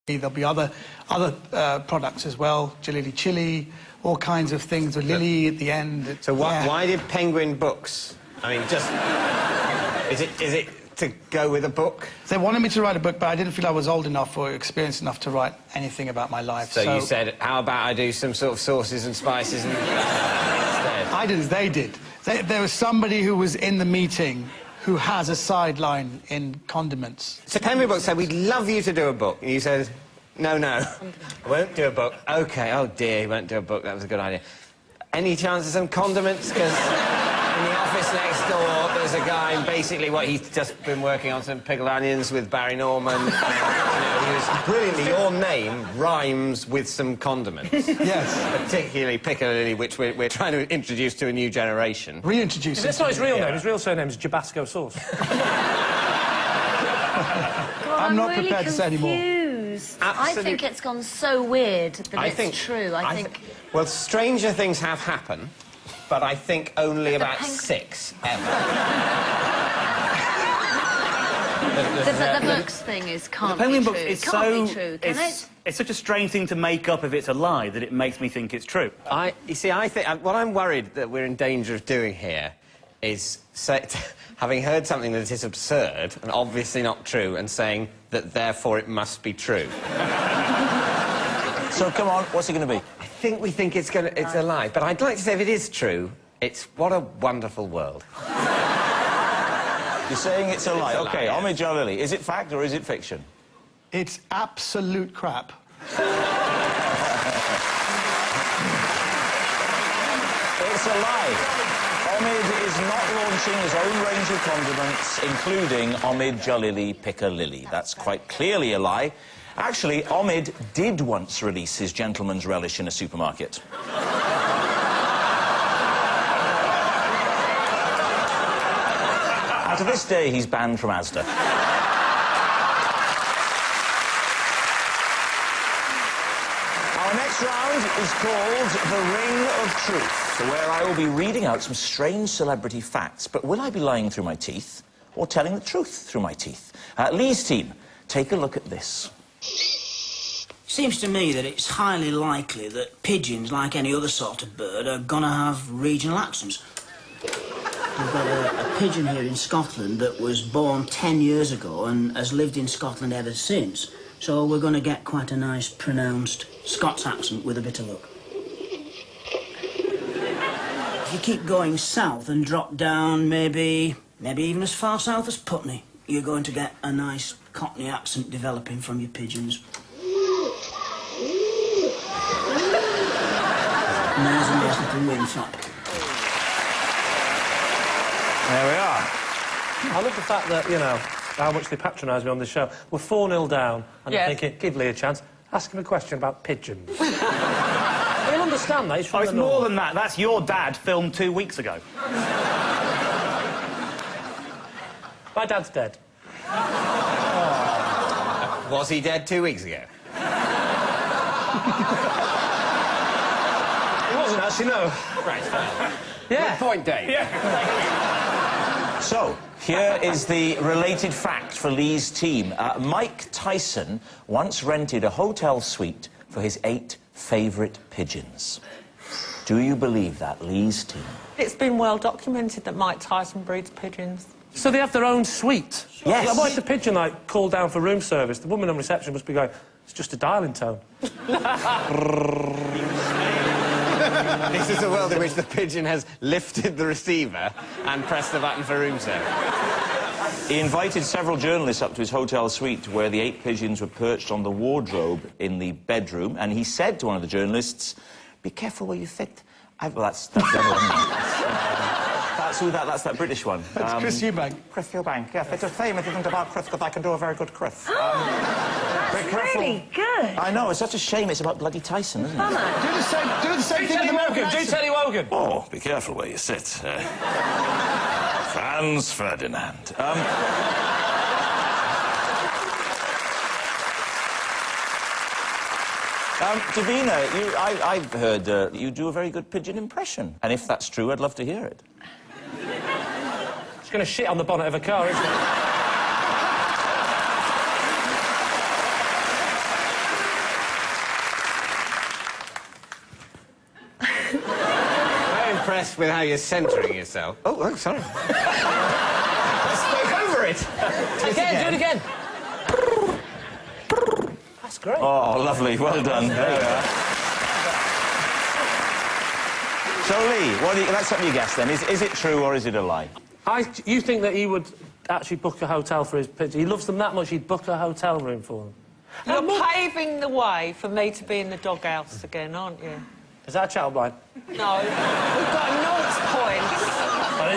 There'll be other products as well, Jalili chili, all kinds of things with Lily at the end. So why did Penguin Books? I mean, just... is it to go with a book? They wanted me to write a book, but I didn't feel I was old enough or experienced enough to write anything about my life. So you said, how about I do some sort of sauces and spices and... instead? I didn't, they did. There was somebody who was in the meeting who has a sideline in condiments. So Penguin Books said, we'd love you to do a book. And you said, no, I won't do a book. OK, oh dear, he won't do a book. That was a good idea. Any chance of some condiments? Because in the office next door, there's a guy, and basically what he's just been working on, some pickled onions with Barry Norman. You know, he was brilliantly, your name rhymes with some condiments. Yes. Particularly Piccadilly, which we're trying to introduce to a new generation. Reintroduce That's not his real name. His real surname is Jabasco Sauce. Well, I'm not really prepared to say anymore. I think it's gone so weird that it's true. I think... Well, stranger things have happened, but I think only about 6 ever. The books thing can't be true. It can't be true, can it? It's such a strange thing to make up if it's a lie that it makes me think it's true. You see, I think what I'm worried that we're in danger of doing here is having heard something that is absurd and obviously not true and saying that therefore it must be true. So come on, what's it going to be? I think we think it's a lie, but I'd like to say if it is true, it's what a wonderful world. You're saying it's a lie. It's a OK, lie, Omid Jalili, is it fact or is it fiction? It's absolute crap. It's a lie. Omid is not launching his own range of condiments, including Omid Jalili Piccalilli. That's quite clearly a lie. Actually, Omid did once release his gentleman's relish in a supermarket. And to this day, he's banned from Asda. Our next round is called The Ring of Truth, where I will be reading out some strange celebrity facts. But will I be lying through my teeth or telling the truth through my teeth? Lee's team, take a look at this. Seems to me that it's highly likely that pigeons, like any other sort of bird, are gonna have regional accents. We've got a pigeon here in Scotland that was born 10 years ago and has lived in Scotland ever since. So we're gonna get quite a nice, pronounced Scots accent with a bit of luck. If you keep going south and drop down maybe even as far south as Putney, you're going to get a nice Cockney accent developing from your pigeons. And there's a nice little wing flap. There we are. I love the fact that, you know, how much they patronise me on the show. We're 4-0 down, and I'm thinking, give Lee a chance, ask him a question about pigeons. He'll understand that, he's from it's more than that. That's your dad filmed 2 weeks ago. My dad's dead. Was he dead 2 weeks ago? He wasn't actually, no. Right, fine. Yeah. Good point, Dave. Yeah. So, here is the related fact for Lee's team. Mike Tyson once rented a hotel suite for his 8 favourite pigeons. Do you believe that, Lee's team? It's been well documented that Mike Tyson breeds pigeons. So they have their own suite? Yes. Like, what if the pigeon, like, called down for room service? The woman on reception must be going, it's just a dialing tone. This is a world in which the pigeon has lifted the receiver and pressed the button for room service. He invited several journalists up to his hotel suite where the 8 pigeons were perched on the wardrobe in the bedroom, and he said to one of the journalists, "Be careful where you fit." Well, that's the other one. That's that British one. That's Chris Eubank. Chris Eubank, yeah. It's a fame if you think about Chris, because I can do a very good Chris. That's really good. I know, it's such a shame it's about bloody Tyson, isn't it? Do the same thing with the American accent. Do Teddy Wogan. Oh, be careful where you sit. Franz Ferdinand. Davina, I've heard you do a very good pigeon impression. And if that's true, I'd love to hear it. She's going to shit on the bonnet of a car, isn't she? impressed with how you're centering yourself. Oh, sorry. I spoke over it. Again, do it again. That's great. Oh, lovely. Well done. There we are. So, Lee, that's something you guessed then. Is it true or is it a lie? You think that he would actually book a hotel for his pigeons? He loves them that much, he'd book a hotel room for them. You're paving the way for me to be in the doghouse again, aren't you? Is that a chat line? No. We've got 0 points.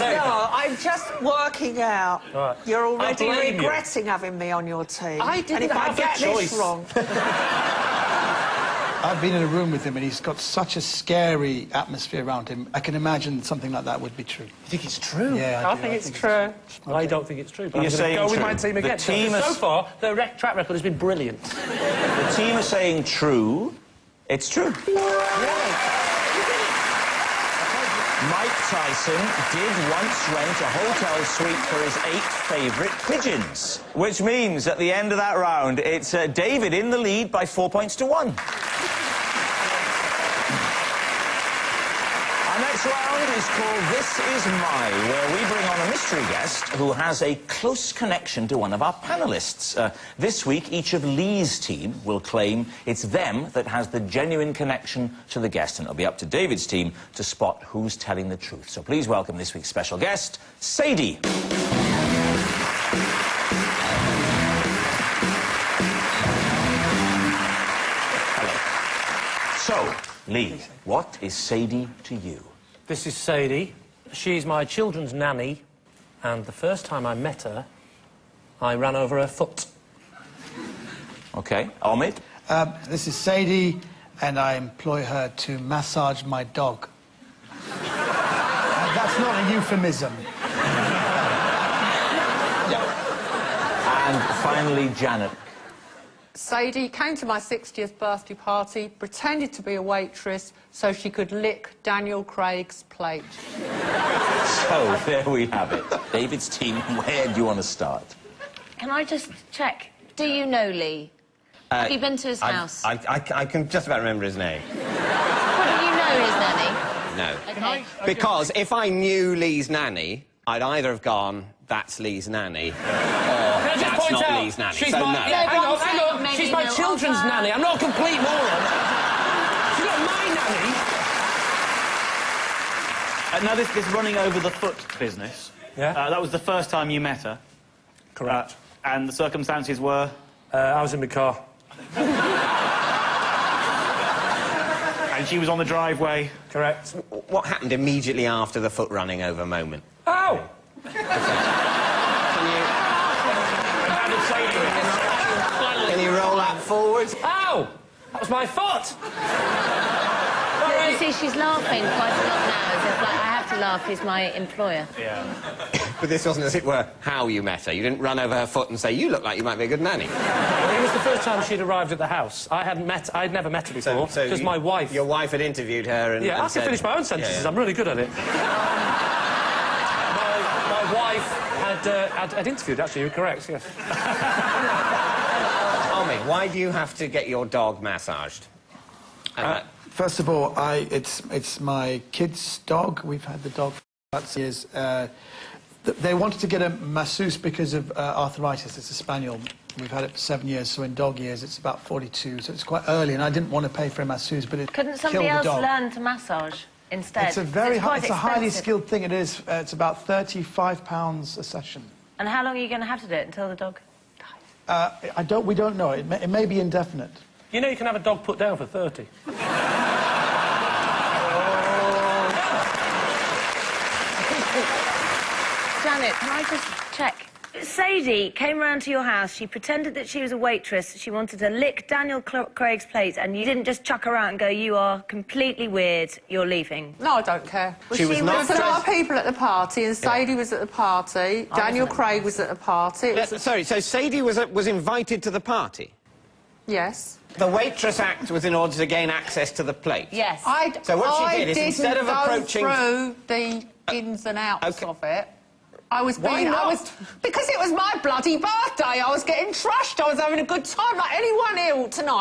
No, I'm just working out. Right. You're already I blame regretting having me on your team. I didn't and if have I get a choice. this wrong... I've been in a room with him and he's got such a scary atmosphere around him. I can imagine something like that would be true. You think it's true? Yeah, I think it's true. I don't think it's true, but You're I'm going to go saying with my true. team again. The team So far, the track record has been brilliant. The team are saying true. It's true. Mike Tyson did once rent a hotel suite for his 8 favourite pigeons, which means at the end of that round, it's David in the lead by 4 points to 1. Our next round is called This Is My, where we bring on a mystery guest who has a close connection to one of our panellists. This week, each of Lee's team will claim it's them that has the genuine connection to the guest, and it'll be up to David's team to spot who's telling the truth. So please welcome this week's special guest, Sadie. Hello. So, Lee, what is Sadie to you? This is Sadie. She's my children's nanny, and the first time I met her, I ran over her foot. OK. Omid? This is Sadie, and I employ her to massage my dog. That's not a euphemism. And finally, Janet. Sadie came to my 60th birthday party, pretended to be a waitress so she could lick Daniel Craig's plate. So, there we have it. David's team, where do you want to start? Can I just check? Do you know Lee? Have you been to his house? I can just about remember his name. Well, do you know his nanny? No. Okay. Because if I knew Lee's nanny, I'd either have gone, that's Lee's nanny, or that's not Lee's nanny. She's So my, no. yeah, hang on, Maybe hang on. She's my no children's offer. nanny. I'm not a complete moron. She's not my nanny. Now, this running over the foot business, Yeah. that was the first time you met her. Correct. And the circumstances were? I was in my car. And she was on the driveway. Correct. What happened immediately after the foot running over moment? Ow! Can you roll that forward? Ow! That was my foot! You see, she's laughing quite a lot now, as if, like, I have to laugh, he's my employer. Yeah. But this wasn't, as it were, how you met her. You didn't run over her foot and say, you look like you might be a good nanny. Well, it was the first time she'd arrived at the house. I'd never met her before, because my wife... Your wife had interviewed her and... Yeah, and I can finish my own sentences. Yeah, yeah. I'm really good at it. my wife had interviewed, actually, you're correct, yes. Tommy, why do you have to get your dog massaged? First of all, it's my kid's dog. We've had the dog for about years. They wanted to get a masseuse because of arthritis. It's a spaniel. We've had it for 7 years, so in dog years it's about 42, so it's quite early, and I didn't want to pay for a masseuse, but it Couldn't killed somebody the else dog. learn to massage instead? It's a very quite it's a highly expensive. skilled thing. It is. It's about £35 a session. And how long are you going to have to do it until the dog dies? We don't know. It may be indefinite. You know you can have a dog put down for 30. Janet, can I just check? Sadie came round to your house, she pretended that she was a waitress, she wanted to lick Daniel Craig's plate, and you didn't just chuck her out and go, you are completely weird, you're leaving. No, I don't care. She was not There was a lot of people at the party, and Sadie was at the party. Daniel Craig was at the party. It was Sorry, so Sadie was invited to the party? Yes. The waitress act was in order to gain access to the plate? Yes. So what she did is instead of approaching... I didn't go through the ins and outs Okay. of it. I was Why being... not? Because it was my bloody birthday. I was getting trashed. I was having a good time like anyone ill tonight.